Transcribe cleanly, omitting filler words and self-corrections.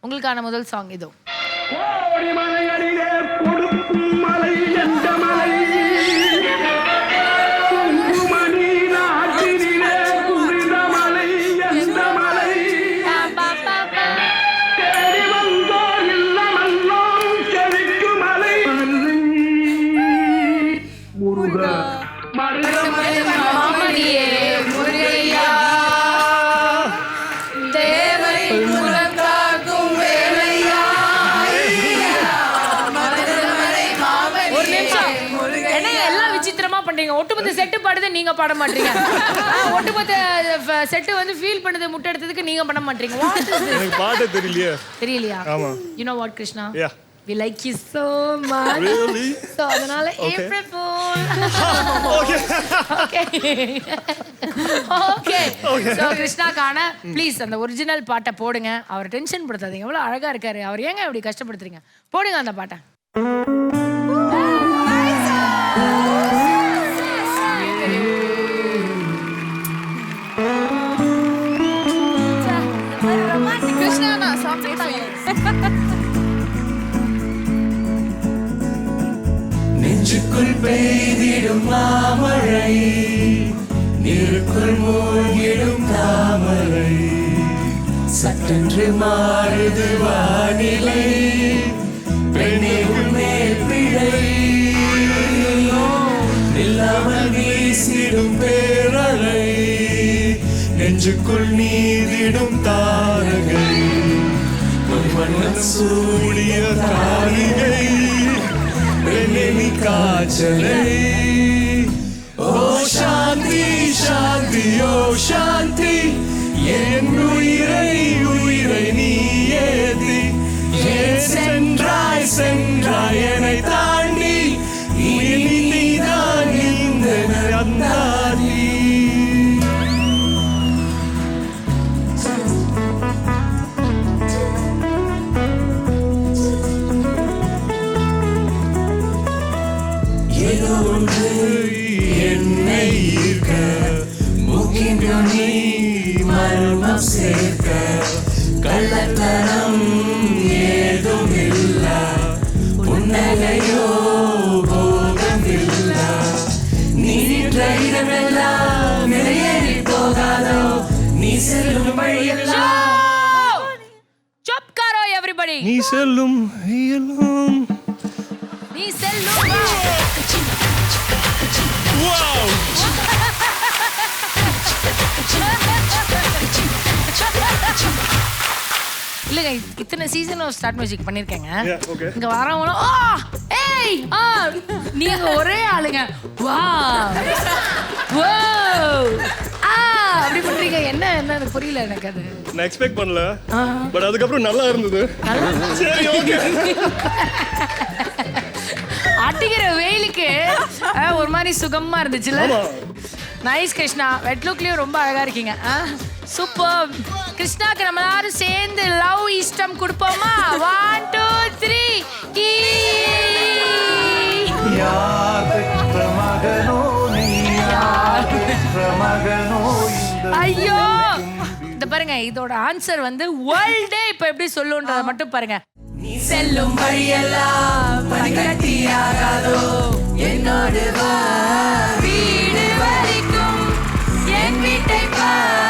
உங்களுக்கான முதல் சாங் இதோ. ஒட்டுமொத்த செட்டு பாடுது, நீங்க பாட மாட்டீங்க. ஒட்டுமொத்த செட்டு வந்து ஃபீல் பண்ணது முட்டை எடுத்ததுக்கு நீங்க பண்ண மாட்டீங்க. எனக்கு பாட தெரியலையா? ஆமா. You know what, Krishna? Yeah. We like you so much. Really? So அதனால April Fool. Okay. So கிருஷ்ணாக்கான ப்ளீஸ் அந்த ஒரிஜினல் பாட்டை போடுங்க. அவர் டென்ஷன் படுத்தாதீங்க. எவ்வளவு அழகா இருக்காரு. அவர் ஏங்க இப்படி கஷ்டப்படுத்துறீங்க? போடுங்க அந்த பாட்டை. நெஞ்சுக்குள் பெய்திடும் மாமழை, நீருக்குள் மூழ்கிடும் தாமரை, சட்டென்று மாறுது வானிலை, பெண்ணே உன்மேல் பிழை, நில்லாமல் வீசிடும் பேரலை, நெஞ்சுக்குள் நீதிடும் தாரகை, பொன்வண்ணம் சூடிய காரிகை, பெண்ணெனி காய்ச்சலை. ஓ சாந்தி சாந்தி ஓ சாந்தி, என் உயிரை உயிரை நீ ஏதி, ஏன் சென்றாய் சென்றாய் என்னை தாண்டி, இனி நீதான் இந்த அந்தாதி. ஏதோ ஒன்று என்னை ஈர்க்க, மூக்கின்று நீ மர்மம் சேர்க்க, கள்ளத்தனம் ஏதும் இல்ல, புன்னகையோ போகம் இல்ல, நீ நின்ற இடமெல்லாம் நிறையேறி போகாதோ, நீ செல்லும் வழியெல்லாம். Chop karo everybody. நீ செல்லும் இயலும். நீ செல்லும். Wow. இல்லங்க இத்தனை சீசன் ஆஃப் ஸ்டார்ட் மியூசிக் பண்ணிருக்கேங்க. Yeah, okay. இங்க வரவங்க ஏய் நீங்க ஒரே ஆளுங்க. வா வா அப்படி பண்றீங்க. என்ன எனக்கு புரியல. எனக்கு அது நான் எக்ஸ்பெக்ட் பண்ணல. பட் அதுக்கப்புறம் நல்லா இருந்தது. சரி ஓகே. அடிக்கிற வெயிலுக்கு ஒரு மாதிரி சுகமா இருந்துச்சுல. நைஸ் கிருஷ்ணா. வெட் லுக்லயும் ரொம்ப அழகா இருக்கீங்க. சூப்பர். கிருஷ்ணாக்கு நம்ம எல்லாரும் சேர்ந்து லவ் இஷ்டம் கொடுப்போமா? 1 2 3 ஐயோ இந்த பாருங்க, இதோட ஆன்சர் வந்து வேர்ல்டே இப்ப எப்படி சொல்லுன்றத மட்டும் பாருங்க. நீ செல்லும் வழியெல்லாம் பனிக்கட்டியாகாதோ, என்னோடு வா வீடு வரைக்கும் என் வீட்டை பார்.